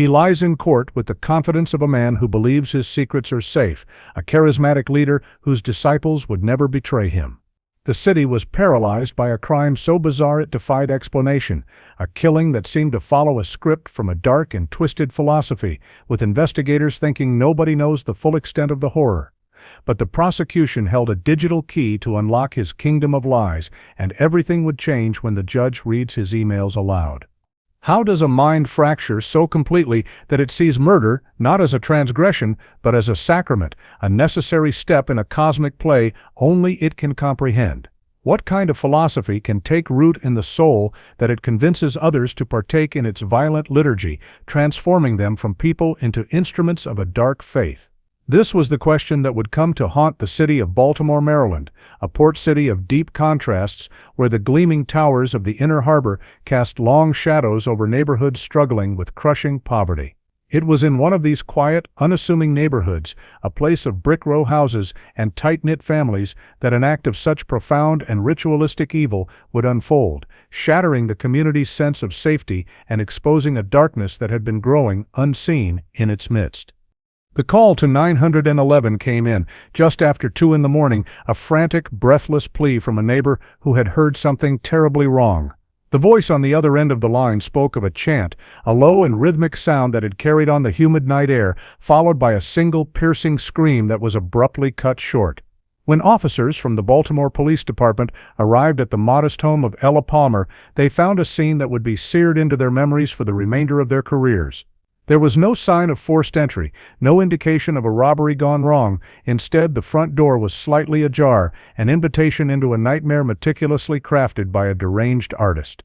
He lies in court with the confidence of a man who believes his secrets are safe, a charismatic leader whose disciples would never betray him. The city was paralyzed by a crime so bizarre it defied explanation, a killing that seemed to follow a script from a dark and twisted philosophy, with investigators thinking nobody knows the full extent of the horror. But the prosecution held a digital key to unlock his kingdom of lies, and everything would change when the judge reads his emails aloud. How does a mind fracture so completely that it sees murder not as a transgression, but as a sacrament, a necessary step in a cosmic play only it can comprehend? What kind of philosophy can take root in the soul that it convinces others to partake in its violent liturgy, transforming them from people into instruments of a dark faith? This was the question that would come to haunt the city of Baltimore, Maryland, a port city of deep contrasts where the gleaming towers of the inner harbor cast long shadows over neighborhoods struggling with crushing poverty. It was in one of these quiet, unassuming neighborhoods, a place of brick row houses and tight-knit families, that an act of such profound and ritualistic evil would unfold, shattering the community's sense of safety and exposing a darkness that had been growing unseen in its midst. The call to 911 came in just after 2 in the morning, a frantic, breathless plea from a neighbor who had heard something terribly wrong. The voice on the other end of the line spoke of a chant, a low and rhythmic sound that had carried on the humid night air, followed by a single piercing scream that was abruptly cut short. When officers from the Baltimore Police Department arrived at the modest home of Ella Palmer, they found a scene that would be seared into their memories for the remainder of their careers. There was no sign of forced entry, no indication of a robbery gone wrong. Instead, the front door was slightly ajar, an invitation into a nightmare meticulously crafted by a deranged artist.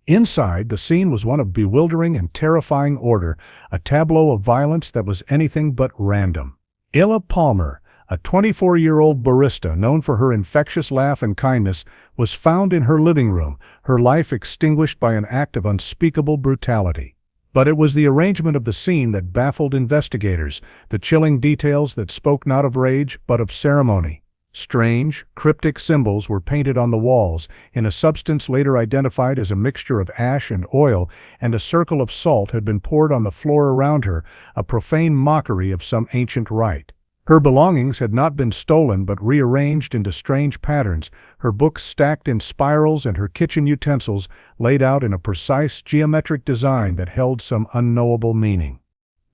Inside, the scene was one of bewildering and terrifying order, a tableau of violence that was anything but random. Ella Palmer, a 24-year-old barista known for her infectious laugh and kindness, was found in her living room, her life extinguished by an act of unspeakable brutality. But it was the arrangement of the scene that baffled investigators, the chilling details that spoke not of rage but of ceremony. Strange, cryptic symbols were painted on the walls, in a substance later identified as a mixture of ash and oil, and a circle of salt had been poured on the floor around her, a profane mockery of some ancient rite. Her belongings had not been stolen but rearranged into strange patterns, her books stacked in spirals and her kitchen utensils laid out in a precise geometric design that held some unknowable meaning.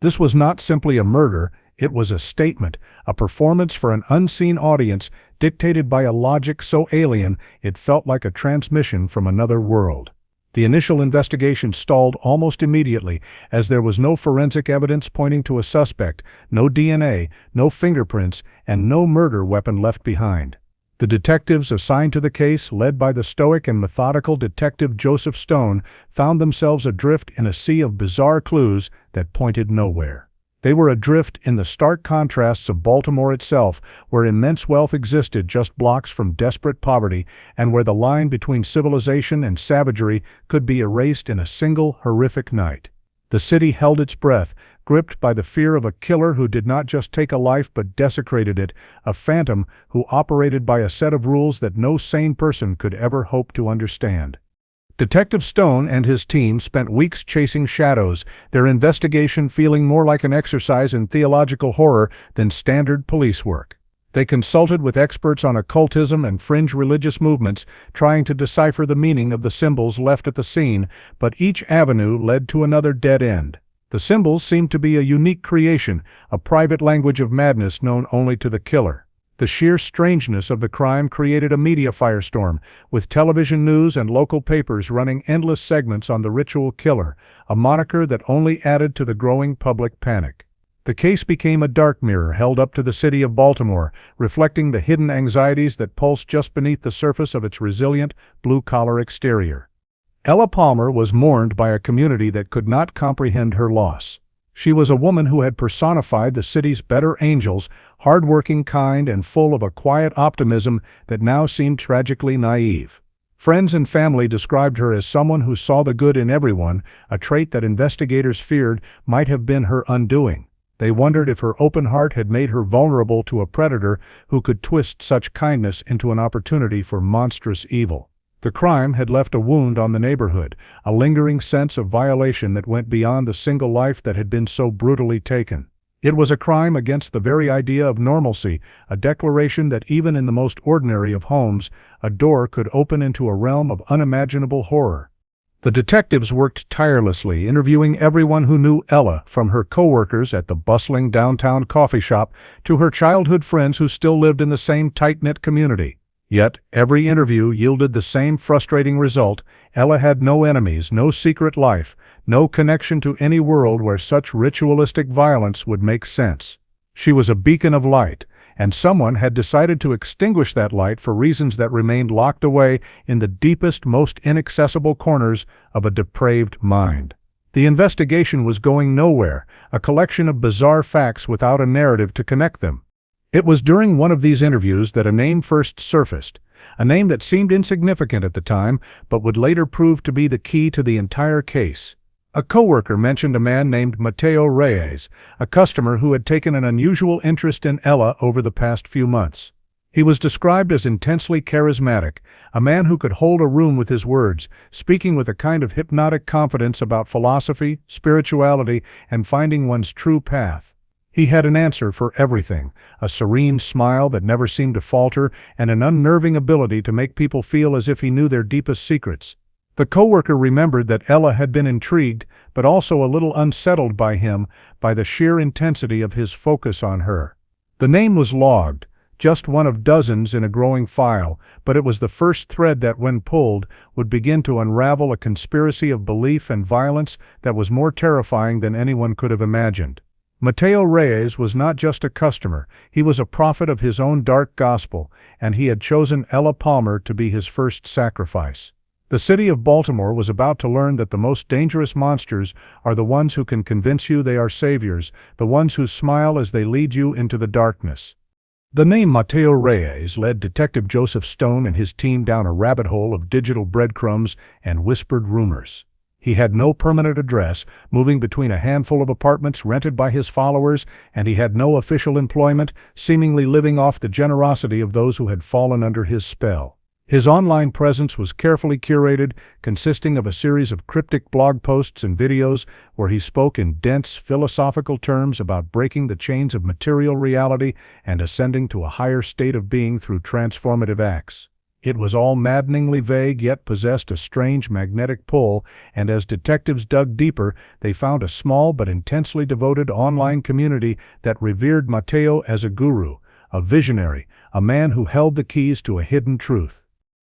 This was not simply a murder, it was a statement, a performance for an unseen audience dictated by a logic so alien it felt like a transmission from another world. The initial investigation stalled almost immediately, as there was no forensic evidence pointing to a suspect, no DNA, no fingerprints, and no murder weapon left behind. The detectives assigned to the case, led by the stoic and methodical Detective Joseph Stone, found themselves adrift in a sea of bizarre clues that pointed nowhere. They were adrift in the stark contrasts of Baltimore itself, where immense wealth existed just blocks from desperate poverty, and where the line between civilization and savagery could be erased in a single horrific night. The city held its breath, gripped by the fear of a killer who did not just take a life but desecrated it, a phantom who operated by a set of rules that no sane person could ever hope to understand. Detective Stone and his team spent weeks chasing shadows, their investigation feeling more like an exercise in theological horror than standard police work. They consulted with experts on occultism and fringe religious movements, trying to decipher the meaning of the symbols left at the scene, but each avenue led to another dead end. The symbols seemed to be a unique creation, a private language of madness known only to the killer. The sheer strangeness of the crime created a media firestorm, with television news and local papers running endless segments on the ritual killer, a moniker that only added to the growing public panic. The case became a dark mirror held up to the city of Baltimore, reflecting the hidden anxieties that pulsed just beneath the surface of its resilient, blue-collar exterior. Ella Palmer was mourned by a community that could not comprehend her loss. She was a woman who had personified the city's better angels, hard-working, kind, and full of a quiet optimism that now seemed tragically naive. Friends and family described her as someone who saw the good in everyone, a trait that investigators feared might have been her undoing. They wondered if her open heart had made her vulnerable to a predator who could twist such kindness into an opportunity for monstrous evil. The crime had left a wound on the neighborhood, a lingering sense of violation that went beyond the single life that had been so brutally taken. It was a crime against the very idea of normalcy, a declaration that even in the most ordinary of homes, a door could open into a realm of unimaginable horror. The detectives worked tirelessly, interviewing everyone who knew Ella, from her coworkers at the bustling downtown coffee shop to her childhood friends who still lived in the same tight-knit community. Yet, every interview yielded the same frustrating result. Ella had no enemies, no secret life, no connection to any world where such ritualistic violence would make sense. She was a beacon of light, and someone had decided to extinguish that light for reasons that remained locked away in the deepest, most inaccessible corners of a depraved mind. The investigation was going nowhere, a collection of bizarre facts without a narrative to connect them. It was during one of these interviews that a name first surfaced, a name that seemed insignificant at the time, but would later prove to be the key to the entire case. A coworker mentioned a man named Mateo Reyes, a customer who had taken an unusual interest in Ella over the past few months. He was described as intensely charismatic, a man who could hold a room with his words, speaking with a kind of hypnotic confidence about philosophy, spirituality, and finding one's true path. He had an answer for everything, a serene smile that never seemed to falter, and an unnerving ability to make people feel as if he knew their deepest secrets. The coworker remembered that Ella had been intrigued, but also a little unsettled by him, by the sheer intensity of his focus on her. The name was logged, just one of dozens in a growing file, but it was the first thread that, when pulled, would begin to unravel a conspiracy of belief and violence that was more terrifying than anyone could have imagined. Mateo Reyes was not just a customer, he was a prophet of his own dark gospel, and he had chosen Ella Palmer to be his first sacrifice. The city of Baltimore was about to learn that the most dangerous monsters are the ones who can convince you they are saviors, the ones who smile as they lead you into the darkness. The name Mateo Reyes led Detective Joseph Stone and his team down a rabbit hole of digital breadcrumbs and whispered rumors. He had no permanent address, moving between a handful of apartments rented by his followers, and he had no official employment, seemingly living off the generosity of those who had fallen under his spell. His online presence was carefully curated, consisting of a series of cryptic blog posts and videos where he spoke in dense philosophical terms about breaking the chains of material reality and ascending to a higher state of being through transformative acts. It was all maddeningly vague, yet possessed a strange magnetic pull, and as detectives dug deeper, they found a small but intensely devoted online community that revered Mateo as a guru, a visionary, a man who held the keys to a hidden truth.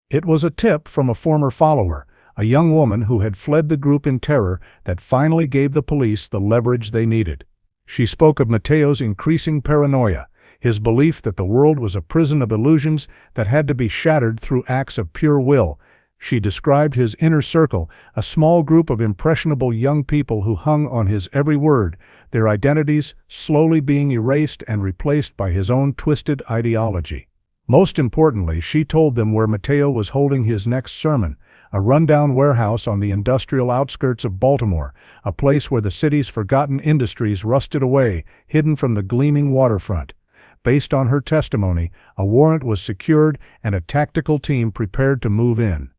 It was a tip from a former follower, a young woman who had fled the group in terror, that finally gave the police the leverage they needed. She spoke of Mateo's increasing paranoia, his belief that the world was a prison of illusions that had to be shattered through acts of pure will. She described his inner circle, a small group of impressionable young people who hung on his every word, their identities slowly being erased and replaced by his own twisted ideology. Most importantly, she told them where Mateo was holding his next sermon, a rundown warehouse on the industrial outskirts of Baltimore, a place where the city's forgotten industries rusted away, hidden from the gleaming waterfront. Based on her testimony, a warrant was secured and a tactical team prepared to move in.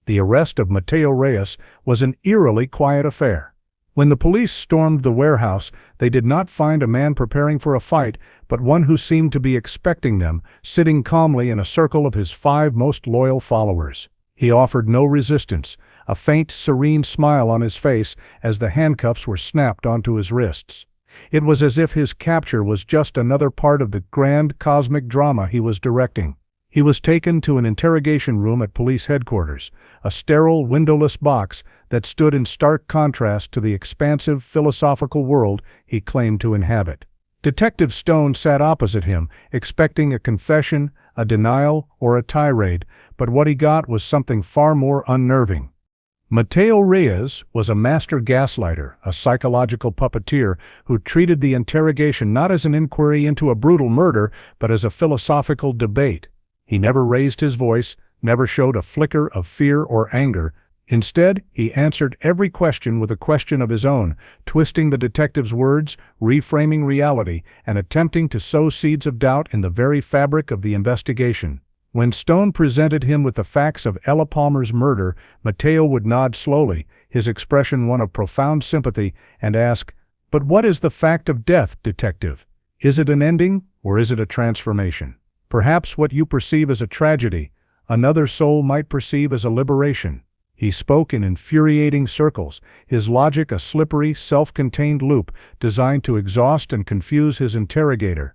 The arrest of Mateo Reyes was an eerily quiet affair. When the police stormed the warehouse, they did not find a man preparing for a fight, but one who seemed to be expecting them, sitting calmly in a circle of his 5 most loyal followers. He offered no resistance, a faint, serene smile on his face as the handcuffs were snapped onto his wrists. It was as if his capture was just another part of the grand cosmic drama he was directing. He was taken to an interrogation room at police headquarters, a sterile, windowless box that stood in stark contrast to the expansive, philosophical world he claimed to inhabit. Detective Stone sat opposite him, expecting a confession, a denial, or a tirade, but what he got was something far more unnerving. Mateo Reyes was a master gaslighter, a psychological puppeteer who treated the interrogation not as an inquiry into a brutal murder, but as a philosophical debate. He never raised his voice, never showed a flicker of fear or anger. Instead, he answered every question with a question of his own, twisting the detective's words, reframing reality, and attempting to sow seeds of doubt in the very fabric of the investigation. When Stone presented him with the facts of Ella Palmer's murder, Mateo would nod slowly, his expression one of profound sympathy, and ask, "But what is the fact of death, detective? Is it an ending, or is it a transformation? Perhaps what you perceive as a tragedy, another soul might perceive as a liberation." He spoke in infuriating circles, his logic a slippery, self-contained loop designed to exhaust and confuse his interrogator.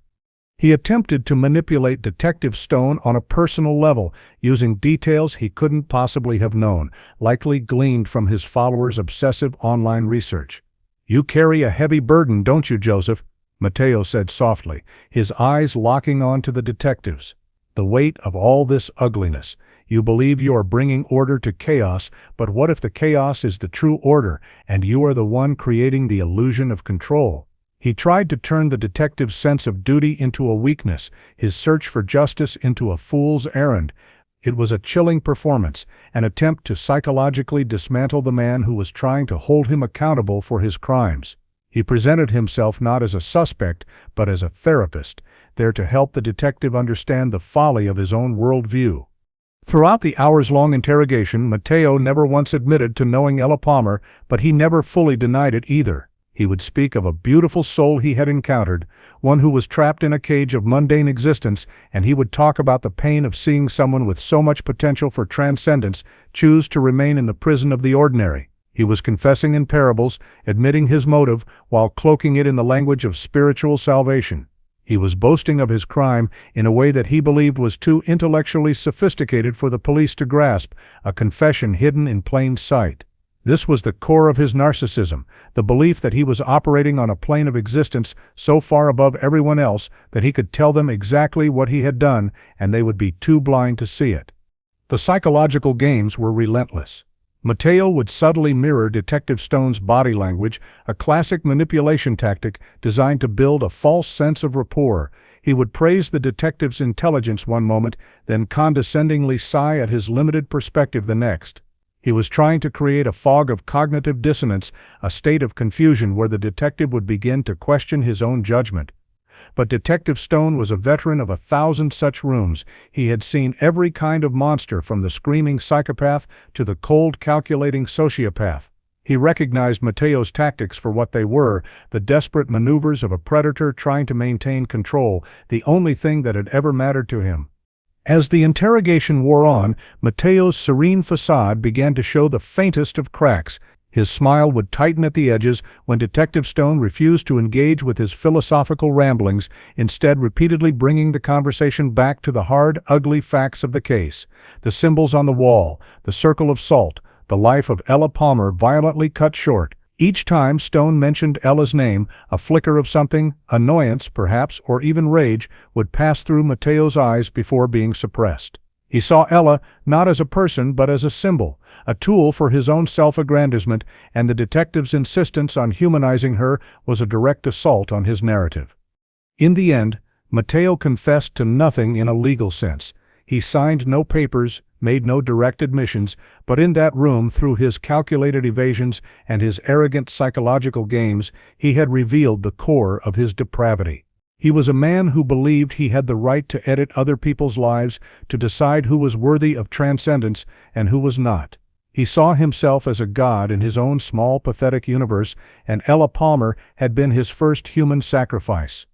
He attempted to manipulate Detective Stone on a personal level, using details he couldn't possibly have known, likely gleaned from his followers' obsessive online research. "You carry a heavy burden, don't you, Joseph?" Mateo said softly, his eyes locking on to the detective's. "The weight of all this ugliness. You believe you are bringing order to chaos, but what if the chaos is the true order, and you are the one creating the illusion of control?" He tried to turn the detective's sense of duty into a weakness, his search for justice into a fool's errand. It was a chilling performance, an attempt to psychologically dismantle the man who was trying to hold him accountable for his crimes. He presented himself not as a suspect, but as a therapist, there to help the detective understand the folly of his own worldview. Throughout the hours-long interrogation, Mateo never once admitted to knowing Ella Palmer, but he never fully denied it either. He would speak of a beautiful soul he had encountered, one who was trapped in a cage of mundane existence, and he would talk about the pain of seeing someone with so much potential for transcendence choose to remain in the prison of the ordinary. He was confessing in parables, admitting his motive, while cloaking it in the language of spiritual salvation. He was boasting of his crime in a way that he believed was too intellectually sophisticated for the police to grasp, a confession hidden in plain sight. This was the core of his narcissism, the belief that he was operating on a plane of existence so far above everyone else that he could tell them exactly what he had done and they would be too blind to see it. The psychological games were relentless. Mateo would subtly mirror Detective Stone's body language, a classic manipulation tactic designed to build a false sense of rapport. He would praise the detective's intelligence one moment, then condescendingly sigh at his limited perspective the next. He was trying to create a fog of cognitive dissonance, a state of confusion where the detective would begin to question his own judgment. But Detective Stone was a veteran of 1,000 such rooms. He had seen every kind of monster, from the screaming psychopath to the cold, calculating sociopath. He recognized Mateo's tactics for what they were, the desperate maneuvers of a predator trying to maintain control, the only thing that had ever mattered to him. As the interrogation wore on, Mateo's serene facade began to show the faintest of cracks. His smile would tighten at the edges when Detective Stone refused to engage with his philosophical ramblings, instead repeatedly bringing the conversation back to the hard, ugly facts of the case. The symbols on the wall, the circle of salt, the life of Ella Palmer violently cut short. Each time Stone mentioned Ella's name, a flicker of something, annoyance perhaps, or even rage, would pass through Mateo's eyes before being suppressed. He saw Ella not as a person but as a symbol, a tool for his own self-aggrandizement, and the detective's insistence on humanizing her was a direct assault on his narrative. In the end, Mateo confessed to nothing in a legal sense. He signed no papers, made no direct admissions, but in that room, through his calculated evasions and his arrogant psychological games, he had revealed the core of his depravity. He was a man who believed he had the right to edit other people's lives, to decide who was worthy of transcendence and who was not. He saw himself as a god in his own small, pathetic universe, and Ella Palmer had been his first human sacrifice.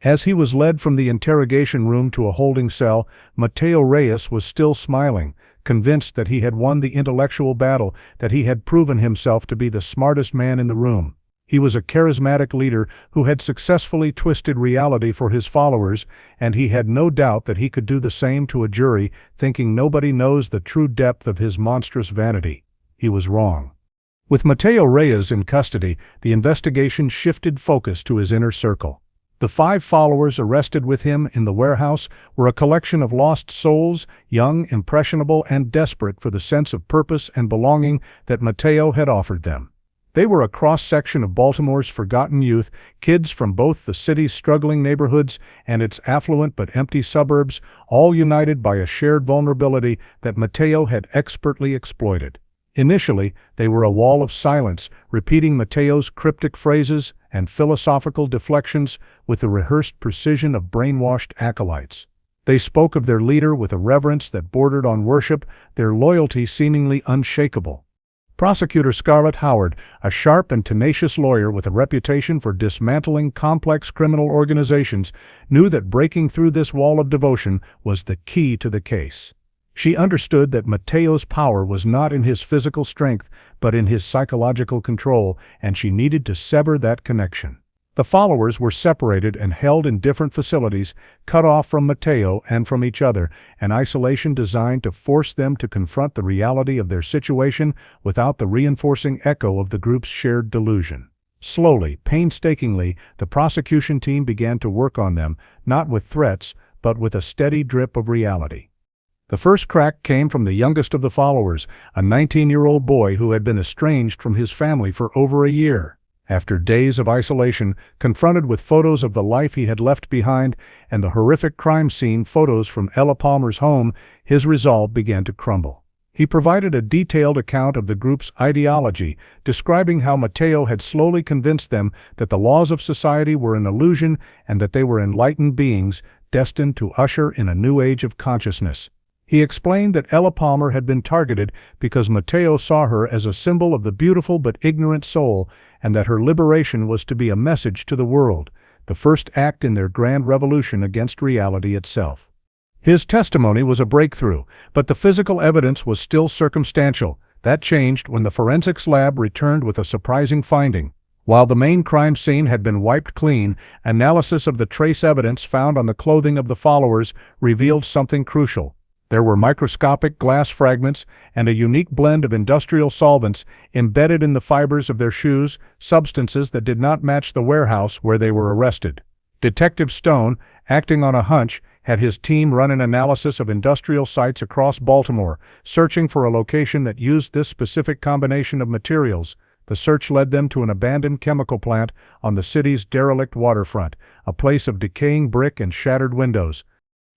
As he was led from the interrogation room to a holding cell, Mateo Reyes was still smiling, convinced that he had won the intellectual battle, that he had proven himself to be the smartest man in the room. He was a charismatic leader who had successfully twisted reality for his followers, and he had no doubt that he could do the same to a jury, thinking nobody knows the true depth of his monstrous vanity. He was wrong. With Mateo Reyes in custody, the investigation shifted focus to his inner circle. The 5 followers arrested with him in the warehouse were a collection of lost souls, young, impressionable, and desperate for the sense of purpose and belonging that Mateo had offered them. They were a cross-section of Baltimore's forgotten youth, kids from both the city's struggling neighborhoods and its affluent but empty suburbs, all united by a shared vulnerability that Mateo had expertly exploited. Initially, they were a wall of silence, repeating Mateo's cryptic phrases and philosophical deflections with the rehearsed precision of brainwashed acolytes. They spoke of their leader with a reverence that bordered on worship, their loyalty seemingly unshakable. Prosecutor Scarlett Howard, a sharp and tenacious lawyer with a reputation for dismantling complex criminal organizations, knew that breaking through this wall of devotion was the key to the case. She understood that Mateo's power was not in his physical strength, but in his psychological control, and she needed to sever that connection. The followers were separated and held in different facilities, cut off from Mateo and from each other, an isolation designed to force them to confront the reality of their situation without the reinforcing echo of the group's shared delusion. Slowly, painstakingly, the prosecution team began to work on them, not with threats, but with a steady drip of reality. The first crack came from the youngest of the followers, a 19-year-old boy who had been estranged from his family for over a year. After days of isolation, confronted with photos of the life he had left behind and the horrific crime scene photos from Ella Palmer's home, his resolve began to crumble. He provided a detailed account of the group's ideology, describing how Mateo had slowly convinced them that the laws of society were an illusion and that they were enlightened beings destined to usher in a new age of consciousness. He explained that Ella Palmer had been targeted because Mateo saw her as a symbol of the beautiful but ignorant soul, and that her liberation was to be a message to the world, the first act in their grand revolution against reality itself. His testimony was a breakthrough, but the physical evidence was still circumstantial. That changed when the forensics lab returned with a surprising finding. While the main crime scene had been wiped clean, analysis of the trace evidence found on the clothing of the followers revealed something crucial. There were microscopic glass fragments and a unique blend of industrial solvents embedded in the fibers of their shoes, substances that did not match the warehouse where they were arrested. Detective Stone, acting on a hunch, had his team run an analysis of industrial sites across Baltimore, searching for a location that used this specific combination of materials. The search led them to an abandoned chemical plant on the city's derelict waterfront, a place of decaying brick and shattered windows.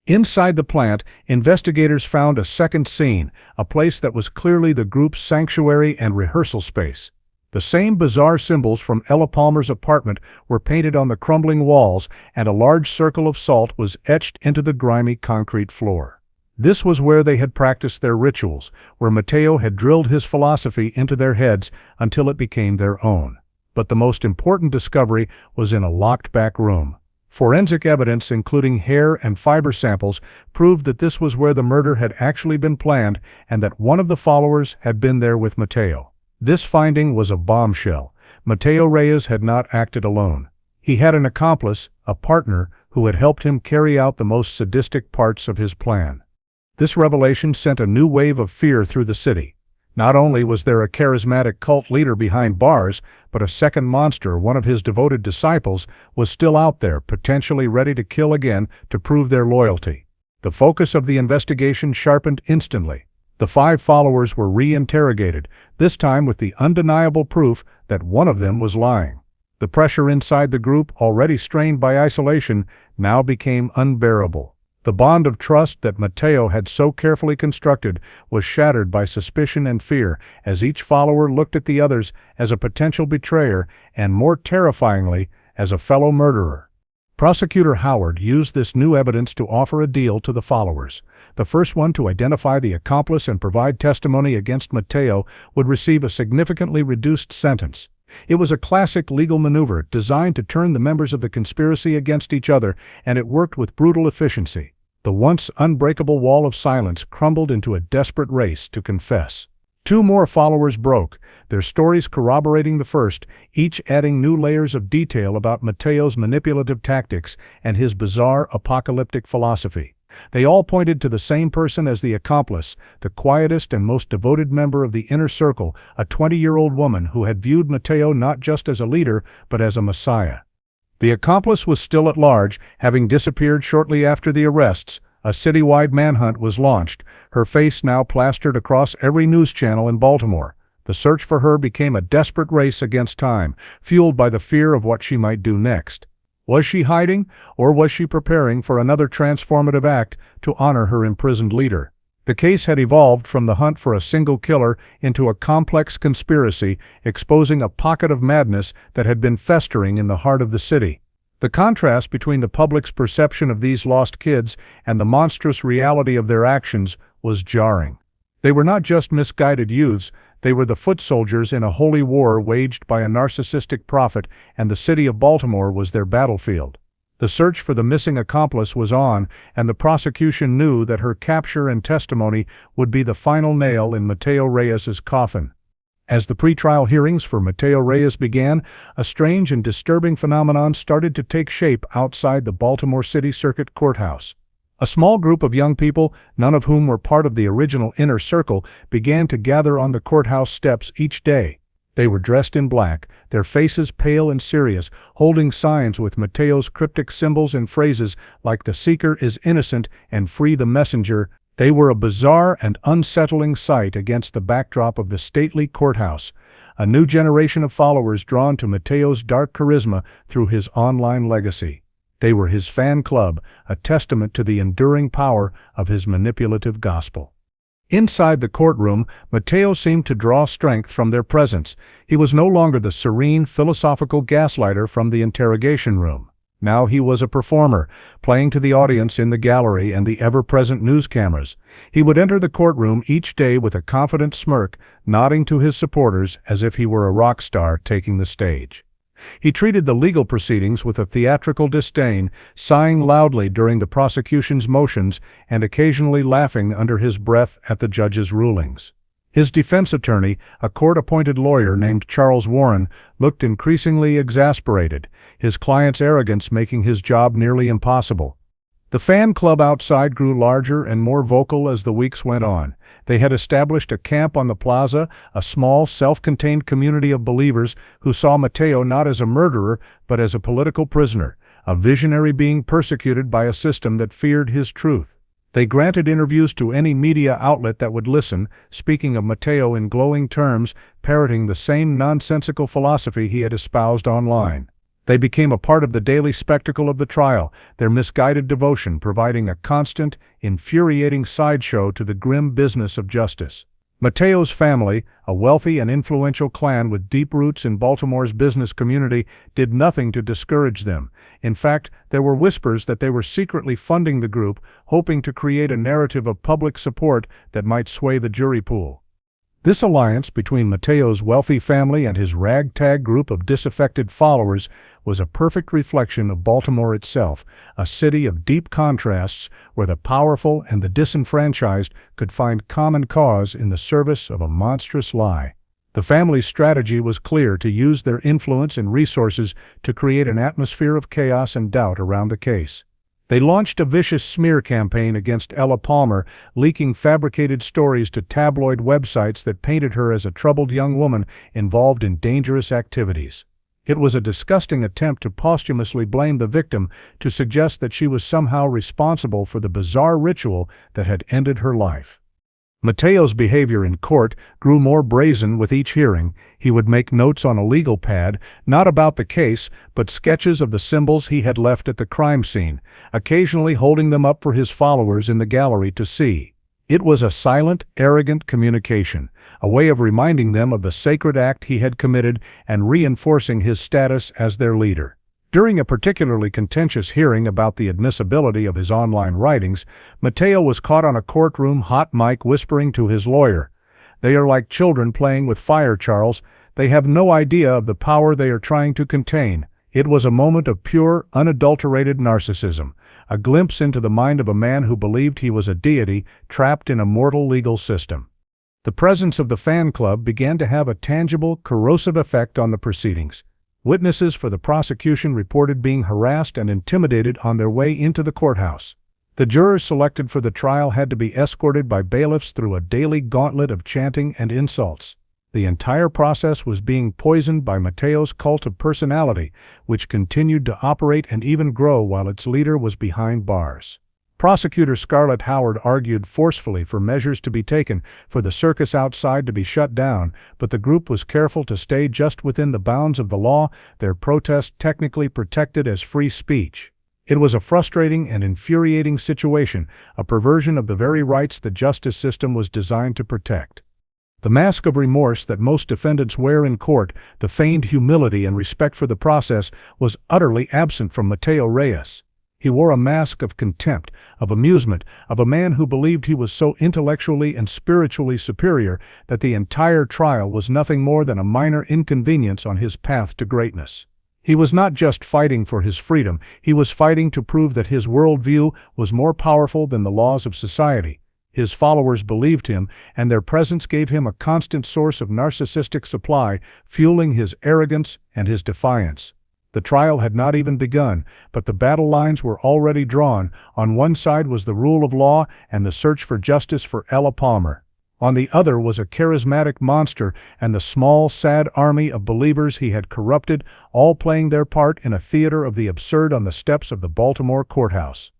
Inside the plant, investigators found a second scene, a place that was clearly the group's sanctuary and rehearsal space. The same bizarre symbols from Ella Palmer's apartment were painted on the crumbling walls, and a large circle of salt was etched into the grimy concrete floor. This was where they had practiced their rituals, where Mateo had drilled his philosophy into their heads until it became their own. But the most important discovery was in a locked back room. Forensic evidence, including hair and fiber samples, proved that this was where the murder had actually been planned and that one of the followers had been there with Mateo. This finding was a bombshell. Mateo Reyes had not acted alone. He had an accomplice, a partner, who had helped him carry out the most sadistic parts of his plan. This revelation sent a new wave of fear through the city. Not only was there a charismatic cult leader behind bars, but a second monster, one of his devoted disciples, was still out there, potentially ready to kill again to prove their loyalty. The focus of the investigation sharpened instantly. The 5 followers were re-interrogated, this time with the undeniable proof that one of them was lying. The pressure inside the group, already strained by isolation, now became unbearable. The bond of trust that Mateo had so carefully constructed was shattered by suspicion and fear as each follower looked at the others as a potential betrayer and, more terrifyingly, as a fellow murderer. Prosecutor Howard used this new evidence to offer a deal to the followers. The first one to identify the accomplice and provide testimony against Mateo would receive a significantly reduced sentence. It was a classic legal maneuver designed to turn the members of the conspiracy against each other, and it worked with brutal efficiency. The once unbreakable wall of silence crumbled into a desperate race to confess. 2 more followers broke, their stories corroborating the first, each adding new layers of detail about Mateo's manipulative tactics and his bizarre apocalyptic philosophy. They all pointed to the same person as the accomplice, the quietest and most devoted member of the inner circle, a 20-year-old woman who had viewed Mateo not just as a leader, but as a messiah. The accomplice was still at large, having disappeared shortly after the arrests. A citywide manhunt was launched, her face now plastered across every news channel in Baltimore. The search for her became a desperate race against time, fueled by the fear of what she might do next. Was she hiding, or was she preparing for another transformative act to honor her imprisoned leader? The case had evolved from the hunt for a single killer into a complex conspiracy, exposing a pocket of madness that had been festering in the heart of the city. The contrast between the public's perception of these lost kids and the monstrous reality of their actions was jarring. They were not just misguided youths, they were the foot soldiers in a holy war waged by a narcissistic prophet, and the city of Baltimore was their battlefield. The search for the missing accomplice was on, and the prosecution knew that her capture and testimony would be the final nail in Mateo Reyes's coffin. As the pretrial hearings for Mateo Reyes began, a strange and disturbing phenomenon started to take shape outside the Baltimore City Circuit Courthouse. A small group of young people, none of whom were part of the original inner circle, began to gather on the courthouse steps each day. They were dressed in black, their faces pale and serious, holding signs with Mateo's cryptic symbols and phrases like "The seeker is innocent" and "Free the messenger." They were a bizarre and unsettling sight against the backdrop of the stately courthouse, a new generation of followers drawn to Mateo's dark charisma through his online legacy. They were his fan club, a testament to the enduring power of his manipulative gospel. Inside the courtroom, Mateo seemed to draw strength from their presence. He was no longer the serene, philosophical gaslighter from the interrogation room. Now he was a performer, playing to the audience in the gallery and the ever-present news cameras. He would enter the courtroom each day with a confident smirk, nodding to his supporters as if he were a rock star taking the stage. He treated the legal proceedings with a theatrical disdain, sighing loudly during the prosecution's motions and occasionally laughing under his breath at the judge's rulings. His defense attorney, a court-appointed lawyer named Charles Warren, looked increasingly exasperated, his client's arrogance making his job nearly impossible. The fan club outside grew larger and more vocal as the weeks went on. They had established a camp on the plaza, a small, self-contained community of believers who saw Mateo not as a murderer, but as a political prisoner, a visionary being persecuted by a system that feared his truth. They granted interviews to any media outlet that would listen, speaking of Mateo in glowing terms, parroting the same nonsensical philosophy he had espoused online. They became a part of the daily spectacle of the trial, their misguided devotion providing a constant, infuriating sideshow to the grim business of justice. Mateo's family, a wealthy and influential clan with deep roots in Baltimore's business community, did nothing to discourage them. In fact, there were whispers that they were secretly funding the group, hoping to create a narrative of public support that might sway the jury pool. This alliance between Mateo's wealthy family and his ragtag group of disaffected followers was a perfect reflection of Baltimore itself, a city of deep contrasts where the powerful and the disenfranchised could find common cause in the service of a monstrous lie. The family's strategy was clear: to use their influence and resources to create an atmosphere of chaos and doubt around the case. They launched a vicious smear campaign against Ella Palmer, leaking fabricated stories to tabloid websites that painted her as a troubled young woman involved in dangerous activities. It was a disgusting attempt to posthumously blame the victim, to suggest that she was somehow responsible for the bizarre ritual that had ended her life. Mateo's behavior in court grew more brazen with each hearing. He would make notes on a legal pad, not about the case, but sketches of the symbols he had left at the crime scene, occasionally holding them up for his followers in the gallery to see. It was a silent, arrogant communication, a way of reminding them of the sacred act he had committed and reinforcing his status as their leader. During a particularly contentious hearing about the admissibility of his online writings, Mateo was caught on a courtroom hot mic whispering to his lawyer, "They are like children playing with fire, Charles. They have no idea of the power they are trying to contain." It was a moment of pure, unadulterated narcissism, a glimpse into the mind of a man who believed he was a deity trapped in a mortal legal system. The presence of the fan club began to have a tangible, corrosive effect on the proceedings. Witnesses for the prosecution reported being harassed and intimidated on their way into the courthouse. The jurors selected for the trial had to be escorted by bailiffs through a daily gauntlet of chanting and insults. The entire process was being poisoned by Mateo's cult of personality, which continued to operate and even grow while its leader was behind bars. Prosecutor Scarlett Howard argued forcefully for measures to be taken, for the circus outside to be shut down, but the group was careful to stay just within the bounds of the law, their protest technically protected as free speech. It was a frustrating and infuriating situation, a perversion of the very rights the justice system was designed to protect. The mask of remorse that most defendants wear in court, the feigned humility and respect for the process, was utterly absent from Mateo Reyes. He wore a mask of contempt, of amusement, of a man who believed he was so intellectually and spiritually superior that the entire trial was nothing more than a minor inconvenience on his path to greatness. He was not just fighting for his freedom, he was fighting to prove that his worldview was more powerful than the laws of society. His followers believed him, and their presence gave him a constant source of narcissistic supply, fueling his arrogance and his defiance. The trial had not even begun, but the battle lines were already drawn. On one side was the rule of law and the search for justice for Ella Palmer. On the other was a charismatic monster and the small, sad army of believers he had corrupted, all playing their part in a theater of the absurd on the steps of the Baltimore courthouse.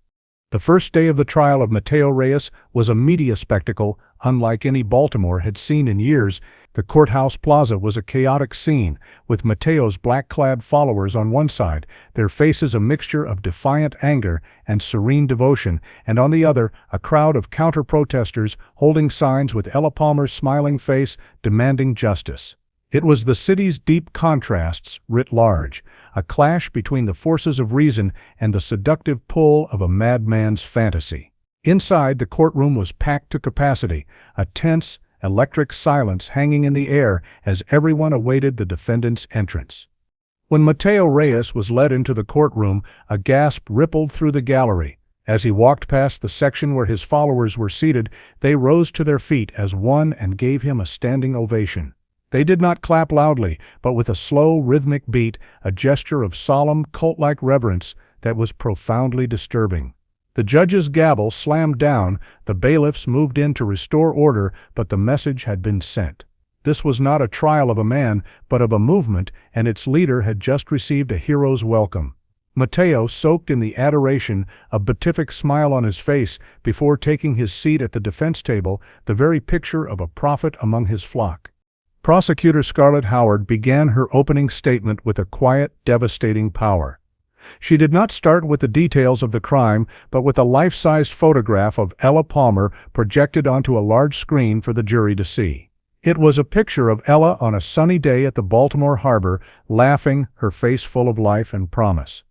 The first day of the trial of Mateo Reyes was a media spectacle unlike any Baltimore had seen in years. The courthouse plaza was a chaotic scene, with Mateo's black-clad followers on one side, their faces a mixture of defiant anger and serene devotion, and on the other, a crowd of counter-protesters holding signs with Ella Palmer's smiling face demanding justice. It was the city's deep contrasts writ large, a clash between the forces of reason and the seductive pull of a madman's fantasy. Inside, the courtroom was packed to capacity, a tense, electric silence hanging in the air as everyone awaited the defendant's entrance. When Mateo Reyes was led into the courtroom, a gasp rippled through the gallery. As he walked past the section where his followers were seated, they rose to their feet as one and gave him a standing ovation. They did not clap loudly, but with a slow, rhythmic beat, a gesture of solemn, cult-like reverence that was profoundly disturbing. The judge's gavel slammed down, the bailiffs moved in to restore order, but the message had been sent. This was not a trial of a man, but of a movement, and its leader had just received a hero's welcome. Mateo, soaked in the adoration, a beatific smile on his face, before taking his seat at the defense table, the very picture of a prophet among his flock. Prosecutor Scarlett Howard began her opening statement with a quiet, devastating power. She did not start with the details of the crime, but with a life-sized photograph of Ella Palmer projected onto a large screen for the jury to see. It was a picture of Ella on a sunny day at the Baltimore harbor, laughing, her face full of life and promise.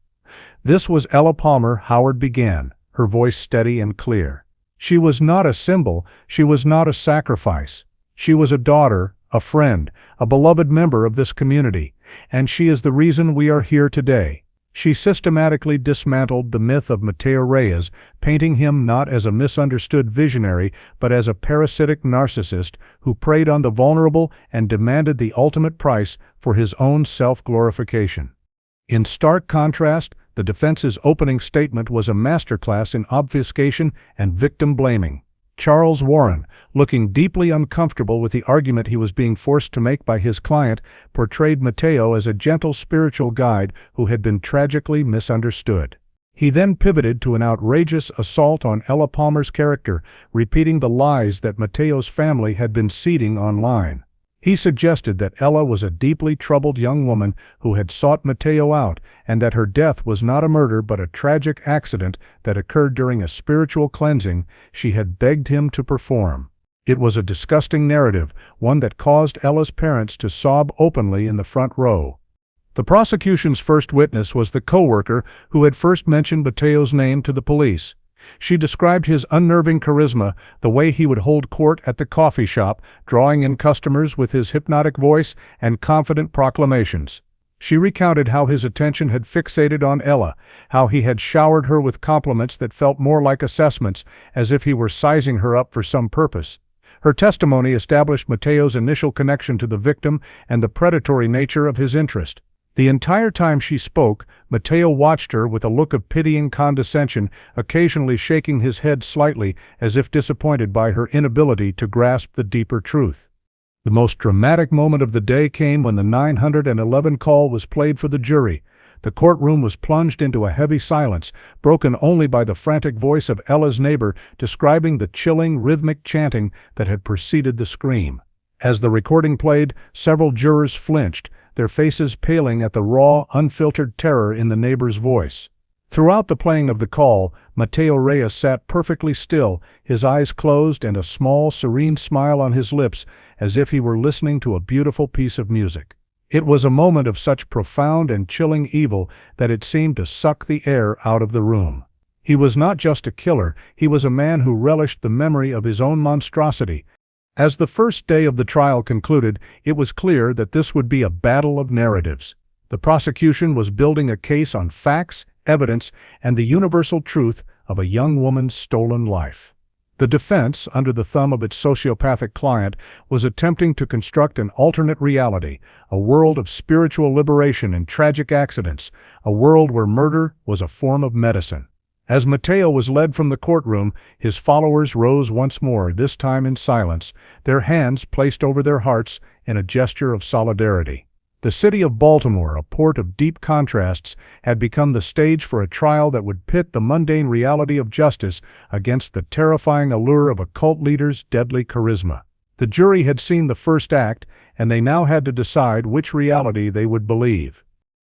"This was Ella Palmer," Howard began, her voice steady and clear. "She was not a symbol, she was not a sacrifice. She was a daughter, a friend, a beloved member of this community, and she is the reason we are here today." She systematically dismantled the myth of Mateo Reyes, painting him not as a misunderstood visionary, but as a parasitic narcissist who preyed on the vulnerable and demanded the ultimate price for his own self-glorification. In stark contrast, the defense's opening statement was a masterclass in obfuscation and victim-blaming. Charles Warren, looking deeply uncomfortable with the argument he was being forced to make by his client, portrayed Mateo as a gentle spiritual guide who had been tragically misunderstood. He then pivoted to an outrageous assault on Ella Palmer's character, repeating the lies that Mateo's family had been seeding online. He suggested that Ella was a deeply troubled young woman who had sought Mateo out, and that her death was not a murder but a tragic accident that occurred during a spiritual cleansing she had begged him to perform. It was a disgusting narrative, one that caused Ella's parents to sob openly in the front row. The prosecution's first witness was the co-worker who had first mentioned Mateo's name to the police. She described his unnerving charisma, the way he would hold court at the coffee shop, drawing in customers with his hypnotic voice and confident proclamations. She recounted how his attention had fixated on Ella, how he had showered her with compliments that felt more like assessments, as if he were sizing her up for some purpose. Her testimony established Mateo's initial connection to the victim and the predatory nature of his interest. The entire time she spoke, Mateo watched her with a look of pitying condescension, occasionally shaking his head slightly as if disappointed by her inability to grasp the deeper truth. The most dramatic moment of the day came when the 911 call was played for the jury. The courtroom was plunged into a heavy silence, broken only by the frantic voice of Ella's neighbor describing the chilling, rhythmic chanting that had preceded the scream. As the recording played, several jurors flinched, their faces paling at the raw, unfiltered terror in the neighbor's voice. Throughout the playing of the call, Mateo Reyes sat perfectly still, his eyes closed and a small, serene smile on his lips, as if he were listening to a beautiful piece of music. It was a moment of such profound and chilling evil that it seemed to suck the air out of the room. He was not just a killer, he was a man who relished the memory of his own monstrosity. As the first day of the trial concluded, it was clear that this would be a battle of narratives. The prosecution was building a case on facts, evidence, and the universal truth of a young woman's stolen life. The defense, under the thumb of its sociopathic client, was attempting to construct an alternate reality, a world of spiritual liberation and tragic accidents, a world where murder was a form of medicine. As Mateo was led from the courtroom, his followers rose once more, this time in silence, their hands placed over their hearts in a gesture of solidarity. The city of Baltimore, a port of deep contrasts, had become the stage for a trial that would pit the mundane reality of justice against the terrifying allure of a cult leader's deadly charisma. The jury had seen the first act, and they now had to decide which reality they would believe.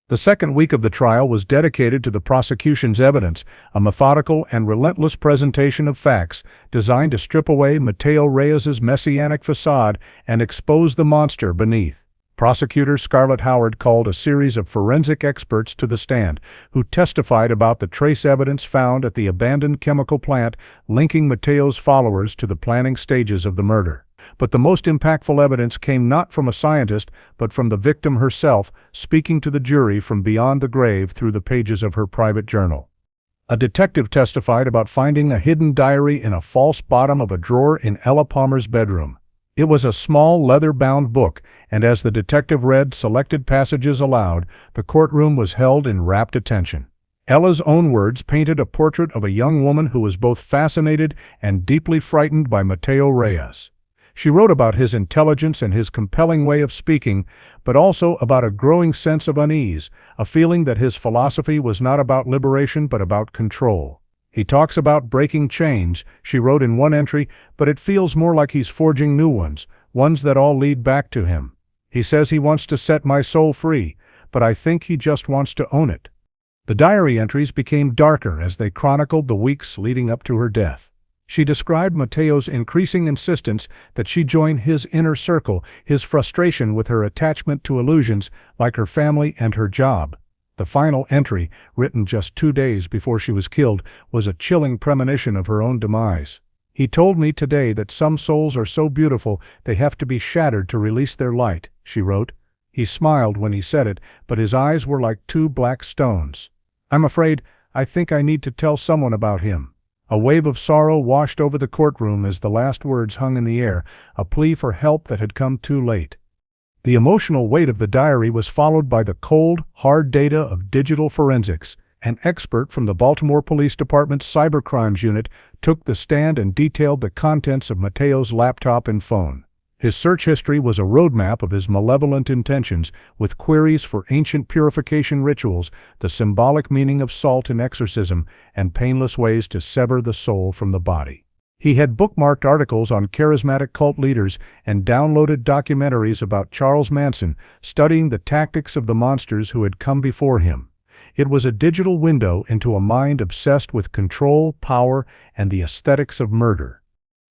The second week of the trial was dedicated to the prosecution's evidence, a methodical and relentless presentation of facts designed to strip away Mateo Reyes's messianic facade and expose the monster beneath. Prosecutor Scarlett Howard called a series of forensic experts to the stand, who testified about the trace evidence found at the abandoned chemical plant linking Mateo's followers to the planning stages of the murder. But the most impactful evidence came not from a scientist, but from the victim herself, speaking to the jury from beyond the grave through the pages of her private journal. A detective testified about finding a hidden diary in a false bottom of a drawer in Ella Palmer's bedroom. It was a small, leather-bound book, and as the detective read selected passages aloud, the courtroom was held in rapt attention. Ella's own words painted a portrait of a young woman who was both fascinated and deeply frightened by Mateo Reyes. She wrote about his intelligence and his compelling way of speaking, but also about a growing sense of unease, a feeling that his philosophy was not about liberation but about control. He talks about breaking chains, she wrote in one entry, but it feels more like he's forging new ones that all lead back to him. He says he wants to set my soul free, but I think he just wants to own it. The diary entries became darker as they chronicled the weeks leading up to her death. She described Mateo's increasing insistence that she join his inner circle, his frustration with her attachment to illusions like her family and her job. The final entry, written just 2 days before she was killed, was a chilling premonition of her own demise. He told me today that some souls are so beautiful they have to be shattered to release their light, she wrote. He smiled when he said it, but his eyes were like 2 black stones. I think I need to tell someone about him. A wave of sorrow washed over the courtroom as the last words hung in the air, a plea for help that had come too late. The emotional weight of the diary was followed by the cold, hard data of digital forensics. An expert from the Baltimore Police Department's Cybercrimes Unit took the stand and detailed the contents of Mateo's laptop and phone. His search history was a roadmap of his malevolent intentions, with queries for ancient purification rituals, the symbolic meaning of salt in exorcism, and painless ways to sever the soul from the body. He had bookmarked articles on charismatic cult leaders and downloaded documentaries about Charles Manson, studying the tactics of the monsters who had come before him. It was a digital window into a mind obsessed with control, power, and the aesthetics of murder.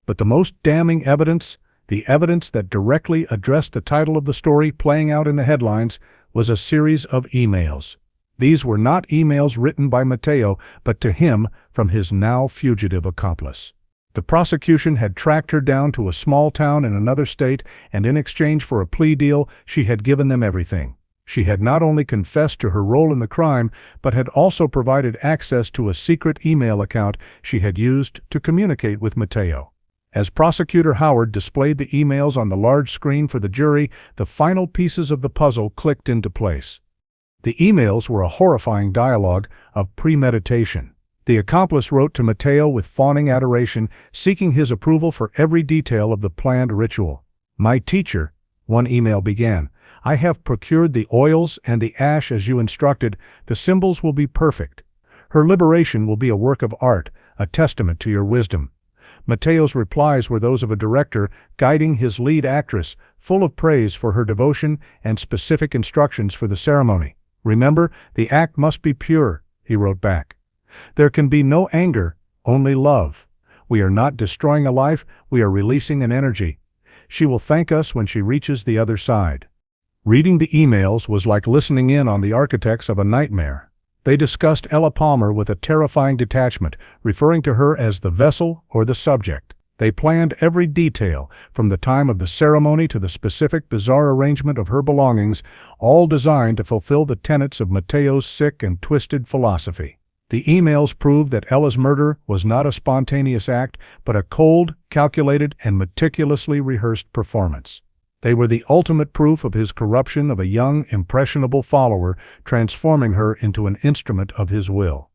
But the most damning evidence, the evidence that directly addressed the title of the story playing out in the headlines, was a series of emails. These were not emails written by Mateo, but to him from his now fugitive accomplice. The prosecution had tracked her down to a small town in another state, and in exchange for a plea deal, she had given them everything. She had not only confessed to her role in the crime, but had also provided access to a secret email account she had used to communicate with Mateo. As Prosecutor Howard displayed the emails on the large screen for the jury, the final pieces of the puzzle clicked into place. The emails were a horrifying dialogue of premeditation. The accomplice wrote to Mateo with fawning adoration, seeking his approval for every detail of the planned ritual. "My teacher," one email began, "I have procured the oils and the ash as you instructed. The symbols will be perfect. Her liberation will be a work of art, a testament to your wisdom." Mateo's replies were those of a director guiding his lead actress, full of praise for her devotion and specific instructions for the ceremony. "Remember, the act must be pure," he wrote back. There can be no anger, only love. We are not destroying a life, we are releasing an energy. She will thank us when she reaches the other side." Reading the emails was like listening in on the architects of a nightmare. They discussed Ella Palmer with a terrifying detachment, referring to her as the vessel or the subject. They planned every detail, from the time of the ceremony to the specific bizarre arrangement of her belongings, all designed to fulfill the tenets of Matteo's sick and twisted philosophy. The emails proved that Ella's murder was not a spontaneous act, but a cold, calculated, and meticulously rehearsed performance. They were the ultimate proof of his corruption of a young, impressionable follower, transforming her into an instrument of his will.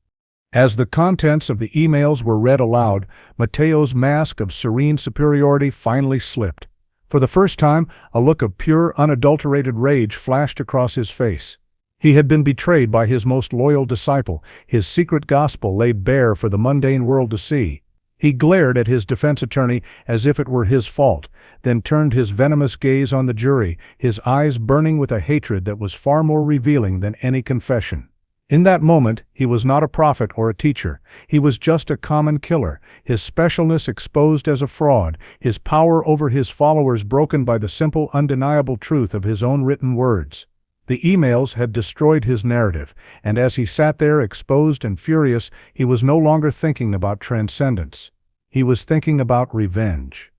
As the contents of the emails were read aloud, Matteo's mask of serene superiority finally slipped. For the first time, a look of pure, unadulterated rage flashed across his face. He had been betrayed by his most loyal disciple, his secret gospel laid bare for the mundane world to see. He glared at his defense attorney as if it were his fault, then turned his venomous gaze on the jury, his eyes burning with a hatred that was far more revealing than any confession. In that moment, he was not a prophet or a teacher. He was just a common killer, his specialness exposed as a fraud, his power over his followers broken by the simple, undeniable truth of his own written words. The emails had destroyed his narrative, and as he sat there exposed and furious, he was no longer thinking about transcendence. He was thinking about revenge.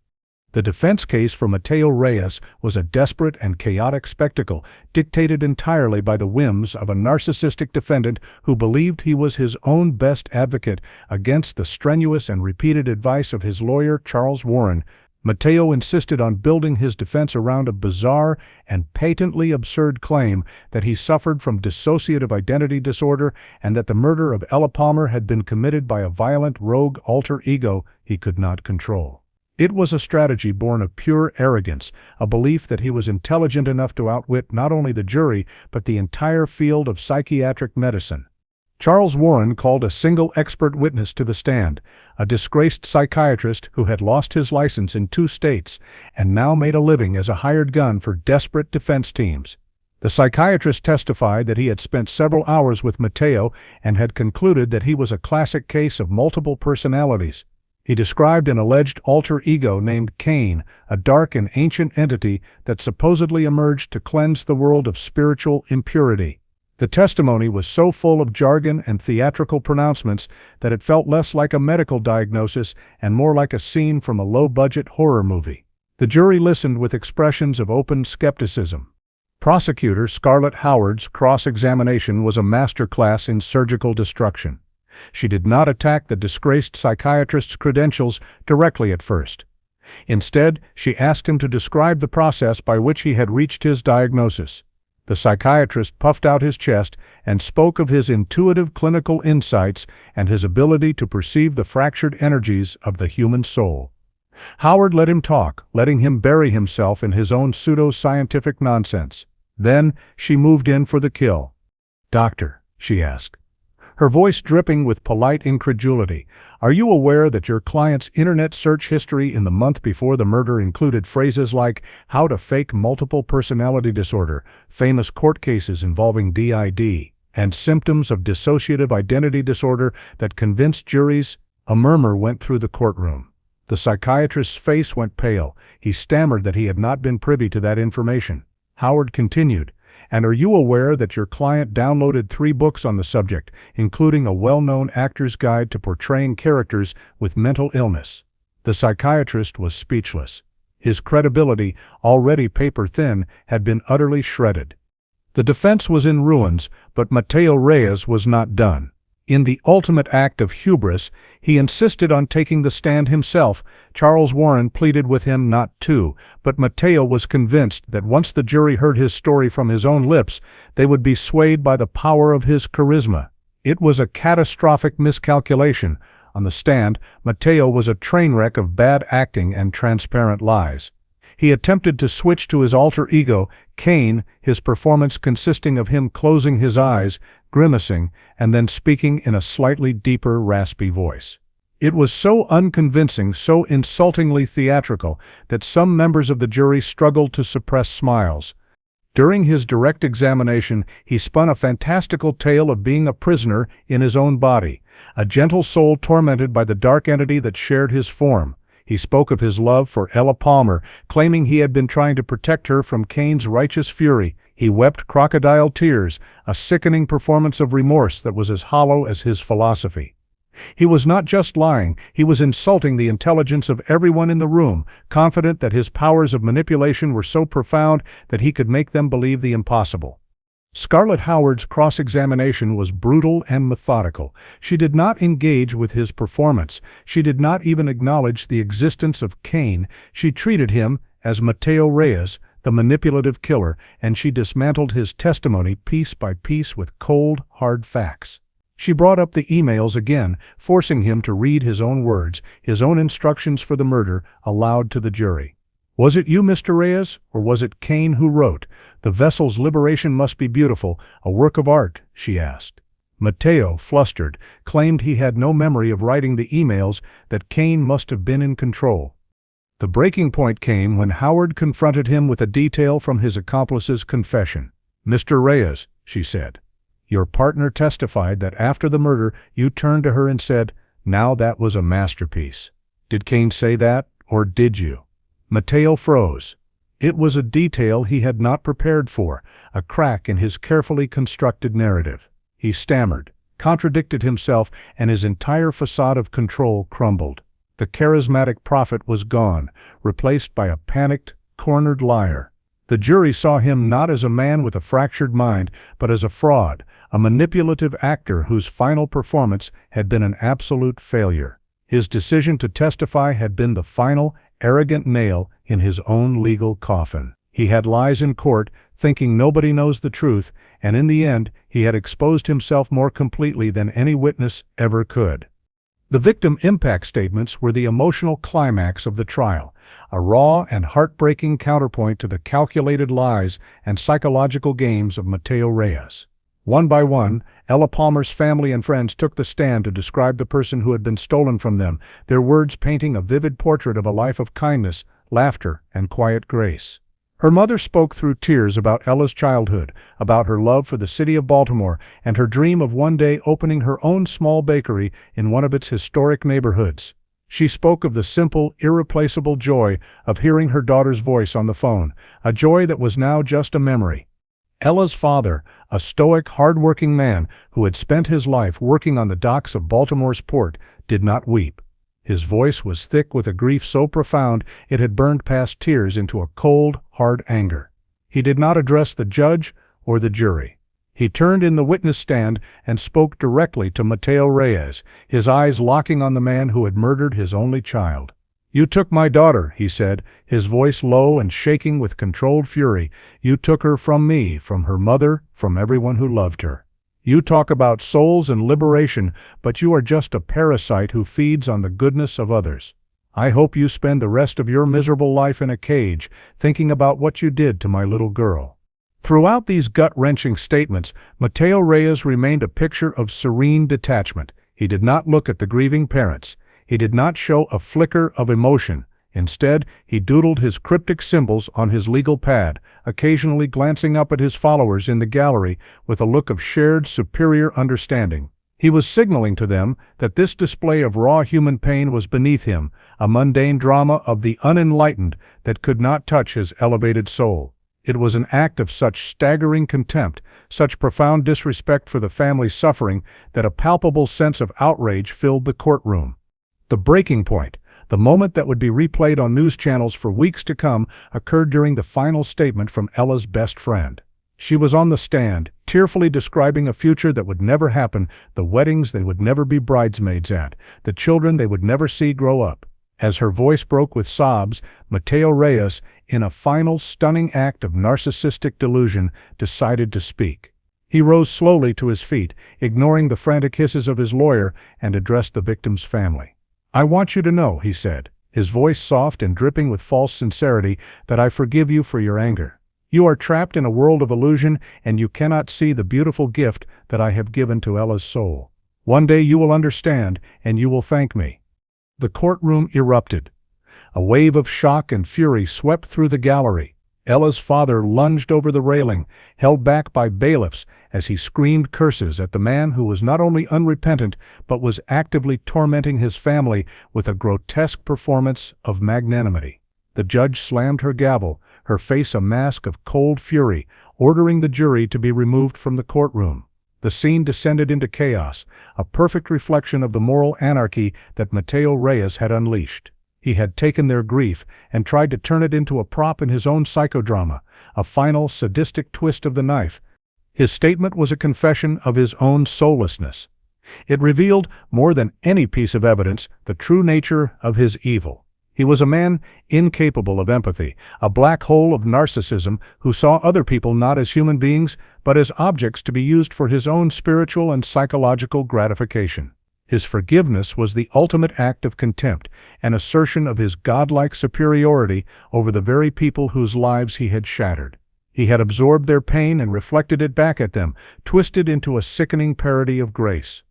The defense case for Matteo Reyes was a desperate and chaotic spectacle, dictated entirely by the whims of a narcissistic defendant who believed he was his own best advocate against the strenuous and repeated advice of his lawyer, Charles Warren. Matteo insisted on building his defense around a bizarre and patently absurd claim that he suffered from dissociative identity disorder and that the murder of Ella Palmer had been committed by a violent rogue alter ego he could not control. It was a strategy born of pure arrogance, a belief that he was intelligent enough to outwit not only the jury but the entire field of psychiatric medicine. Charles Warren called a single expert witness to the stand, a disgraced psychiatrist who had lost his license in 2 states and now made a living as a hired gun for desperate defense teams. The psychiatrist testified that he had spent several hours with Matteo and had concluded that he was a classic case of multiple personalities. He described an alleged alter ego named Cain, a dark and ancient entity that supposedly emerged to cleanse the world of spiritual impurity. The testimony was so full of jargon and theatrical pronouncements that it felt less like a medical diagnosis and more like a scene from a low-budget horror movie. The jury listened with expressions of open skepticism. Prosecutor Scarlett Howard's cross-examination was a masterclass in surgical destruction. She did not attack the disgraced psychiatrist's credentials directly at first. Instead, she asked him to describe the process by which he had reached his diagnosis. The psychiatrist puffed out his chest and spoke of his intuitive clinical insights and his ability to perceive the fractured energies of the human soul. Howard let him talk, letting him bury himself in his own pseudo-scientific nonsense. Then she moved in for the kill. "Doctor," she asked, her voice dripping with polite incredulity, "are you aware that your client's internet search history in the month before the murder included phrases like how to fake multiple personality disorder, famous court cases involving DID, and symptoms of dissociative identity disorder that convinced juries?" A murmur went through the courtroom. The psychiatrist's face went pale. He stammered that he had not been privy to that information. Howard continued, "And are you aware that your client downloaded 3 books on the subject, including a well-known actor's guide to portraying characters with mental illness?" The psychiatrist was speechless. His credibility, already paper-thin, had been utterly shredded. The defense was in ruins, but Matteo Reyes was not done. In the ultimate act of hubris, he insisted on taking the stand himself. Charles Warren pleaded with him not to, but Matteo was convinced that once the jury heard his story from his own lips, they would be swayed by the power of his charisma. It was a catastrophic miscalculation. On the stand, Matteo was a train wreck of bad acting and transparent lies. He attempted to switch to his alter ego, Cain, his performance consisting of him closing his eyes, grimacing, and then speaking in a slightly deeper, raspy voice. It was so unconvincing, so insultingly theatrical, that some members of the jury struggled to suppress smiles. During his direct examination, he spun a fantastical tale of being a prisoner in his own body, a gentle soul tormented by the dark entity that shared his form. He spoke of his love for Ella Palmer, claiming he had been trying to protect her from Cain's righteous fury. He wept crocodile tears, a sickening performance of remorse that was as hollow as his philosophy. He was not just lying, he was insulting the intelligence of everyone in the room, confident that his powers of manipulation were so profound that he could make them believe the impossible. Scarlett Howard's cross-examination was brutal and methodical. She did not engage with his performance. She did not even acknowledge the existence of Cain. She treated him as Mateo Reyes, the manipulative killer, and she dismantled his testimony piece by piece with cold, hard facts. She brought up the emails again, forcing him to read his own words, his own instructions for the murder, aloud to the jury. "Was it you, Mr. Reyes, or was it Cain who wrote, 'The vessel's liberation must be beautiful, a work of art'?" she asked. Mateo, flustered, claimed he had no memory of writing the emails, that Cain must have been in control. The breaking point came when Howard confronted him with a detail from his accomplice's confession. "Mr. Reyes," she said, "your partner testified that after the murder you turned to her and said, 'Now that was a masterpiece.' Did Cain say that, or did you?" Mateo froze. It was a detail he had not prepared for, a crack in his carefully constructed narrative. He stammered, contradicted himself, and his entire facade of control crumbled. The charismatic prophet was gone, replaced by a panicked, cornered liar. The jury saw him not as a man with a fractured mind, but as a fraud, a manipulative actor whose final performance had been an absolute failure. His decision to testify had been the final, arrogant nail in his own legal coffin. He had lies in court, thinking nobody knows the truth, and in the end, he had exposed himself more completely than any witness ever could. The victim impact statements were the emotional climax of the trial, a raw and heartbreaking counterpoint to the calculated lies and psychological games of Mateo Reyes. One by one, Ella Palmer's family and friends took the stand to describe the person who had been stolen from them, their words painting a vivid portrait of a life of kindness, laughter, and quiet grace. Her mother spoke through tears about Ella's childhood, about her love for the city of Baltimore, and her dream of one day opening her own small bakery in one of its historic neighborhoods. She spoke of the simple, irreplaceable joy of hearing her daughter's voice on the phone, a joy that was now just a memory. Ella's father, a stoic, hard-working man who had spent his life working on the docks of Baltimore's port, did not weep. His voice was thick with a grief so profound it had burned past tears into a cold, hard anger. He did not address the judge or the jury. He turned in the witness stand and spoke directly to Mateo Reyes, his eyes locking on the man who had murdered his only child. "You took my daughter," he said, his voice low and shaking with controlled fury. "You took her from me, from her mother, from everyone who loved her. You talk about souls and liberation, but you are just a parasite who feeds on the goodness of others. I hope you spend the rest of your miserable life in a cage, thinking about what you did to my little girl." Throughout these gut-wrenching statements, Mateo Reyes remained a picture of serene detachment. He did not look at the grieving parents. He did not show a flicker of emotion. Instead, he doodled his cryptic symbols on his legal pad, occasionally glancing up at his followers in the gallery with a look of shared superior understanding. He was signaling to them that this display of raw human pain was beneath him, a mundane drama of the unenlightened that could not touch his elevated soul. It was an act of such staggering contempt, such profound disrespect for the family's suffering, that a palpable sense of outrage filled the courtroom. The breaking point, the moment that would be replayed on news channels for weeks to come, occurred during the final statement from Ella's best friend. She was on the stand, tearfully describing a future that would never happen, the weddings they would never be bridesmaids at, the children they would never see grow up. As her voice broke with sobs, Mateo Reyes, in a final stunning act of narcissistic delusion, decided to speak. He rose slowly to his feet, ignoring the frantic hisses of his lawyer, and addressed the victim's family. "I want you to know," he said, his voice soft and dripping with false sincerity, "that I forgive you for your anger. You are trapped in a world of illusion, and you cannot see the beautiful gift that I have given to Ella's soul. One day you will understand, and you will thank me." The courtroom erupted. A wave of shock and fury swept through the gallery. Ella's father lunged over the railing, held back by bailiffs, as he screamed curses at the man who was not only unrepentant but was actively tormenting his family with a grotesque performance of magnanimity. The judge slammed her gavel, her face a mask of cold fury, ordering the jury to be removed from the courtroom. The scene descended into chaos, a perfect reflection of the moral anarchy that Mateo Reyes had unleashed. He had taken their grief and tried to turn it into a prop in his own psychodrama, a final sadistic twist of the knife. His statement was a confession of his own soullessness. It revealed, more than any piece of evidence, the true nature of his evil. He was a man incapable of empathy, a black hole of narcissism who saw other people not as human beings, but as objects to be used for his own spiritual and psychological gratification. His forgiveness was the ultimate act of contempt, an assertion of his godlike superiority over the very people whose lives he had shattered. He had absorbed their pain and reflected it back at them, twisted into a sickening parody of grace.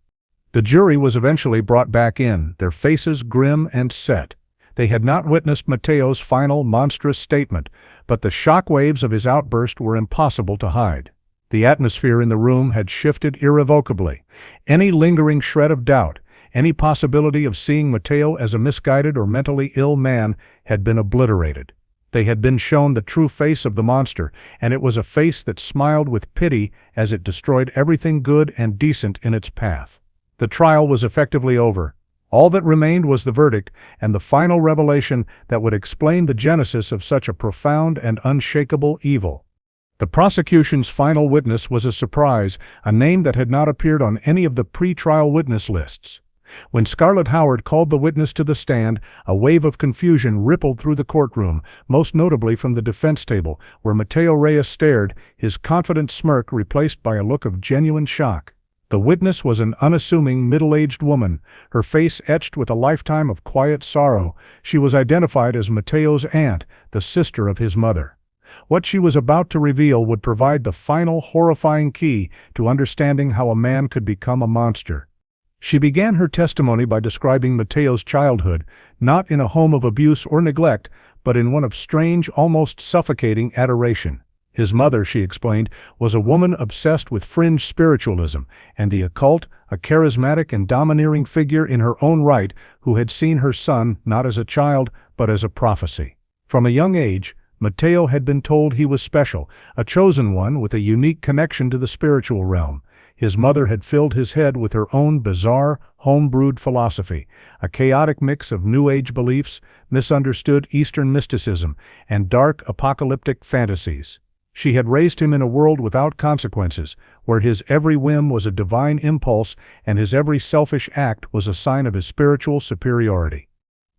The jury was eventually brought back in, their faces grim and set. They had not witnessed Mateo's final monstrous statement, but the shock waves of his outburst were impossible to hide. The atmosphere in the room had shifted irrevocably. Any lingering shred of doubt, any possibility of seeing Mateo as a misguided or mentally ill man had been obliterated. They had been shown the true face of the monster, and it was a face that smiled with pity as it destroyed everything good and decent in its path. The trial was effectively over. All that remained was the verdict and the final revelation that would explain the genesis of such a profound and unshakable evil. The prosecution's final witness was a surprise, a name that had not appeared on any of the pre-trial witness lists. When Scarlett Howard called the witness to the stand, a wave of confusion rippled through the courtroom, most notably from the defense table, where Mateo Reyes stared, his confident smirk replaced by a look of genuine shock. The witness was an unassuming middle-aged woman, her face etched with a lifetime of quiet sorrow. She was identified as Mateo's aunt, the sister of his mother. What she was about to reveal would provide the final horrifying key to understanding how a man could become a monster. She began her testimony by describing Mateo's childhood, not in a home of abuse or neglect, but in one of strange, almost suffocating adoration. His mother, she explained, was a woman obsessed with fringe spiritualism and the occult, a charismatic and domineering figure in her own right who had seen her son not as a child but as a prophecy. From a young age, Mateo had been told he was special, a chosen one with a unique connection to the spiritual realm. His mother had filled his head with her own bizarre, home-brewed philosophy, a chaotic mix of New Age beliefs, misunderstood Eastern mysticism, and dark apocalyptic fantasies. She had raised him in a world without consequences, where his every whim was a divine impulse and his every selfish act was a sign of his spiritual superiority.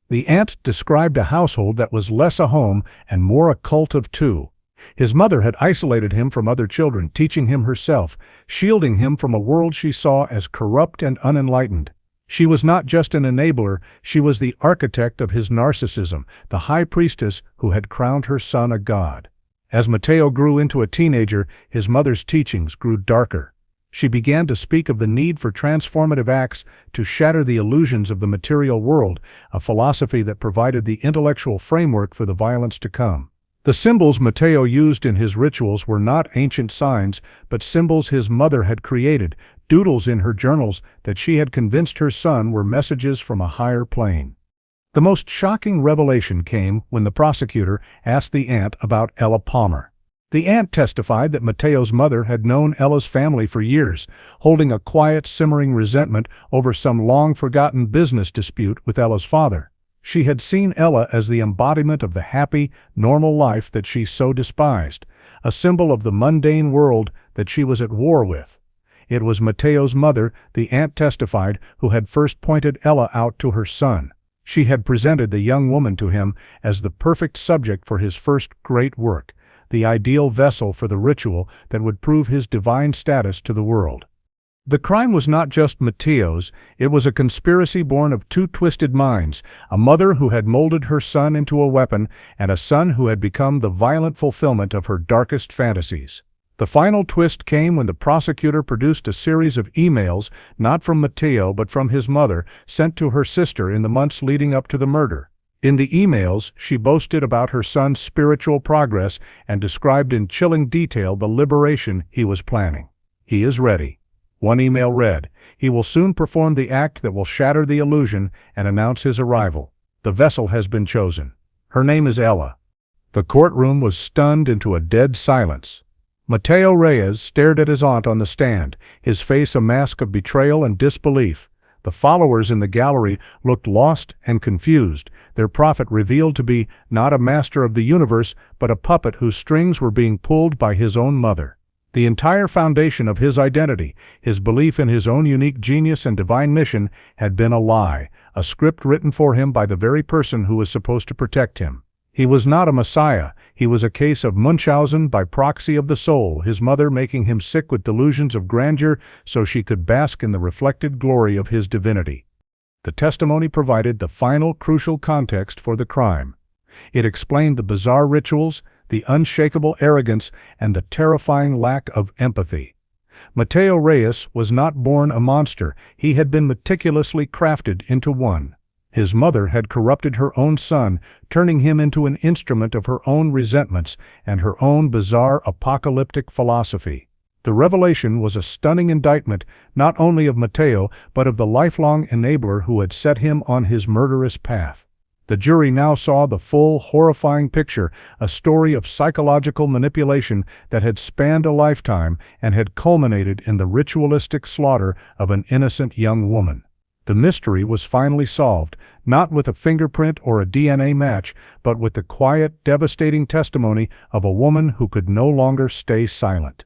The aunt described a household that was less a home and more a cult of two. His mother had isolated him from other children, teaching him herself, shielding him from a world she saw as corrupt and unenlightened. She was not just an enabler, she was the architect of his narcissism, the high priestess who had crowned her son a god. As Mateo grew into a teenager, his mother's teachings grew darker. She began to speak of the need for transformative acts to shatter the illusions of the material world, a philosophy that provided the intellectual framework for the violence to come. The symbols Mateo used in his rituals were not ancient signs, but symbols his mother had created, doodles in her journals that she had convinced her son were messages from a higher plane. The most shocking revelation came when the prosecutor asked the aunt about Ella Palmer. The aunt testified that Mateo's mother had known Ella's family for years, holding a quiet, simmering resentment over some long-forgotten business dispute with Ella's father. She had seen Ella as the embodiment of the happy, normal life that she so despised, a symbol of the mundane world that she was at war with. It was Mateo's mother, the aunt testified, who had first pointed Ella out to her son. She had presented the young woman to him as the perfect subject for his first great work, the ideal vessel for the ritual that would prove his divine status to the world. The crime was not just Mateo's, it was a conspiracy born of two twisted minds, a mother who had molded her son into a weapon, and a son who had become the violent fulfillment of her darkest fantasies. The final twist came when the prosecutor produced a series of emails, not from Mateo but from his mother, sent to her sister in the months leading up to the murder. In the emails, she boasted about her son's spiritual progress and described in chilling detail the liberation he was planning. "He is ready." One email read, "He will soon perform the act that will shatter the illusion and announce his arrival. The vessel has been chosen. Her name is Ella." The courtroom was stunned into a dead silence. Mateo Reyes stared at his aunt on the stand, his face a mask of betrayal and disbelief. The followers in the gallery looked lost and confused, their prophet revealed to be not a master of the universe, but a puppet whose strings were being pulled by his own mother. The entire foundation of his identity, his belief in his own unique genius and divine mission, had been a lie, a script written for him by the very person who was supposed to protect him. He was not a messiah, he was a case of Munchausen by proxy of the soul, his mother making him sick with delusions of grandeur so she could bask in the reflected glory of his divinity. The testimony provided the final crucial context for the crime. It explained the bizarre rituals, the unshakable arrogance, and the terrifying lack of empathy. Mateo Reyes was not born a monster, he had been meticulously crafted into one. His mother had corrupted her own son, turning him into an instrument of her own resentments and her own bizarre apocalyptic philosophy. The revelation was a stunning indictment not only of Mateo, but of the lifelong enabler who had set him on his murderous path. The jury now saw the full, horrifying picture, a story of psychological manipulation that had spanned a lifetime and had culminated in the ritualistic slaughter of an innocent young woman. The mystery was finally solved, not with a fingerprint or a DNA match, but with the quiet, devastating testimony of a woman who could no longer stay silent.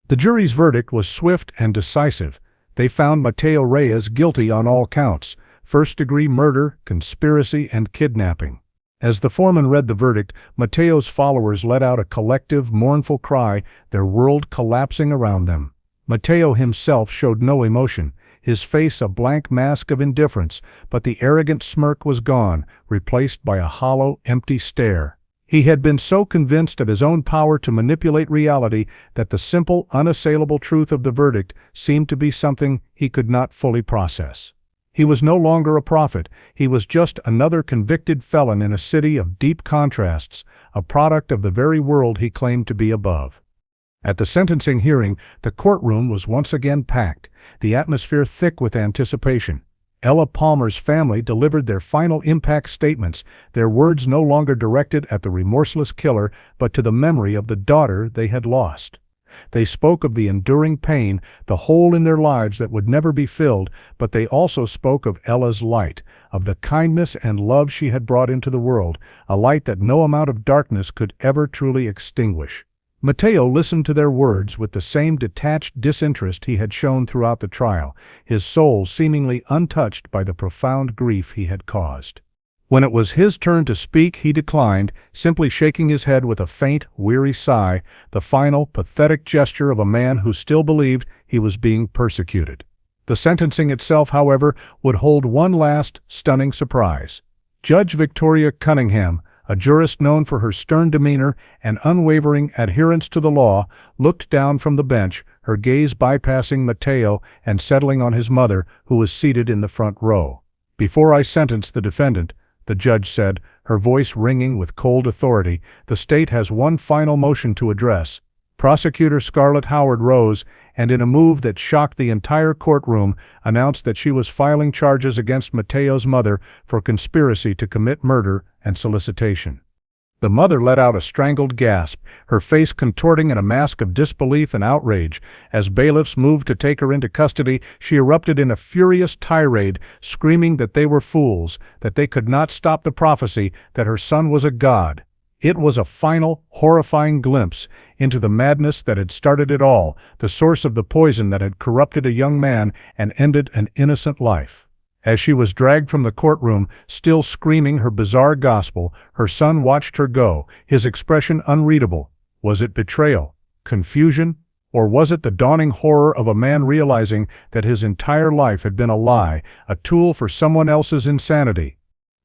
The jury's verdict was swift and decisive. They found Mateo Reyes guilty on all counts: first-degree murder, conspiracy, and kidnapping. As the foreman read the verdict, Mateo's followers let out a collective, mournful cry, their world collapsing around them. Mateo himself showed no emotion, his face a blank mask of indifference, but the arrogant smirk was gone, replaced by a hollow, empty stare. He had been so convinced of his own power to manipulate reality that the simple, unassailable truth of the verdict seemed to be something he could not fully process. He was no longer a prophet, he was just another convicted felon in a city of deep contrasts, a product of the very world he claimed to be above. At the sentencing hearing, the courtroom was once again packed, the atmosphere thick with anticipation. Ella Palmer's family delivered their final impact statements, their words no longer directed at the remorseless killer, but to the memory of the daughter they had lost. They spoke of the enduring pain, the hole in their lives that would never be filled, but they also spoke of Ella's light, of the kindness and love she had brought into the world, a light that no amount of darkness could ever truly extinguish. Mateo listened to their words with the same detached disinterest he had shown throughout the trial, his soul seemingly untouched by the profound grief he had caused. When it was his turn to speak, he declined, simply shaking his head with a faint, weary sigh, the final, pathetic gesture of a man who still believed he was being persecuted. The sentencing itself, however, would hold one last, stunning surprise. Judge Victoria Cunningham, a jurist known for her stern demeanor and unwavering adherence to the law, looked down from the bench, her gaze bypassing Mateo and settling on his mother, who was seated in the front row. "Before I sentence the defendant," the judge said, her voice ringing with cold authority, "the state has one final motion to address." Prosecutor Scarlett Howard rose and, in a move that shocked the entire courtroom, announced that she was filing charges against Mateo's mother for conspiracy to commit murder and solicitation. The mother let out a strangled gasp, her face contorting in a mask of disbelief and outrage. As bailiffs moved to take her into custody, she erupted in a furious tirade, screaming that they were fools, that they could not stop the prophecy, that her son was a god. It was a final, horrifying glimpse into the madness that had started it all, the source of the poison that had corrupted a young man and ended an innocent life. As she was dragged from the courtroom, still screaming her bizarre gospel, her son watched her go, his expression unreadable. Was it betrayal, confusion, or was it the dawning horror of a man realizing that his entire life had been a lie, a tool for someone else's insanity?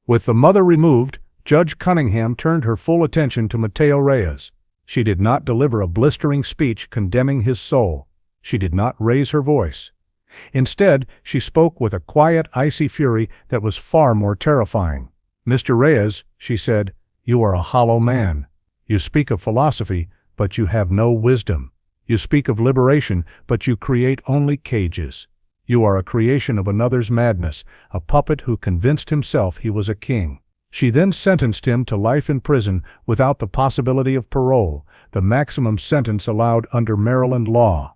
With the mother removed, Judge Cunningham turned her full attention to Mateo Reyes. She did not deliver a blistering speech condemning his soul. She did not raise her voice. Instead, she spoke with a quiet, icy fury that was far more terrifying. "Mr. Reyes," she said, "you are a hollow man. You speak of philosophy, but you have no wisdom. You speak of liberation, but you create only cages. You are a creation of another's madness, a puppet who convinced himself he was a king." She then sentenced him to life in prison without the possibility of parole, the maximum sentence allowed under Maryland law.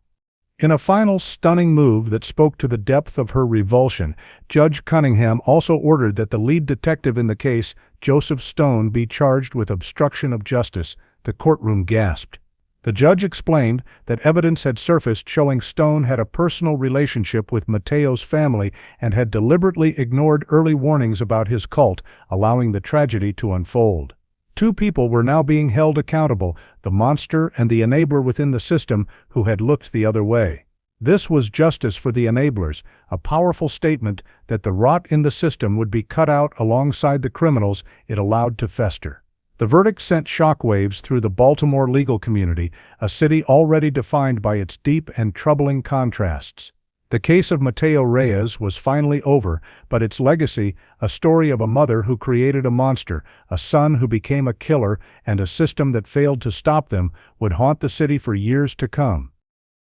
In a final stunning move that spoke to the depth of her revulsion, Judge Cunningham also ordered that the lead detective in the case, Joseph Stone, be charged with obstruction of justice. The courtroom gasped. The judge explained that evidence had surfaced showing Stone had a personal relationship with Mateo's family and had deliberately ignored early warnings about his cult, allowing the tragedy to unfold. Two people were now being held accountable, the monster and the enabler within the system who had looked the other way. This was justice for the enablers, a powerful statement that the rot in the system would be cut out alongside the criminals it allowed to fester. The verdict sent shockwaves through the Baltimore legal community, a city already defined by its deep and troubling contrasts. The case of Mateo Reyes was finally over, but its legacy, a story of a mother who created a monster, a son who became a killer, and a system that failed to stop them, would haunt the city for years to come.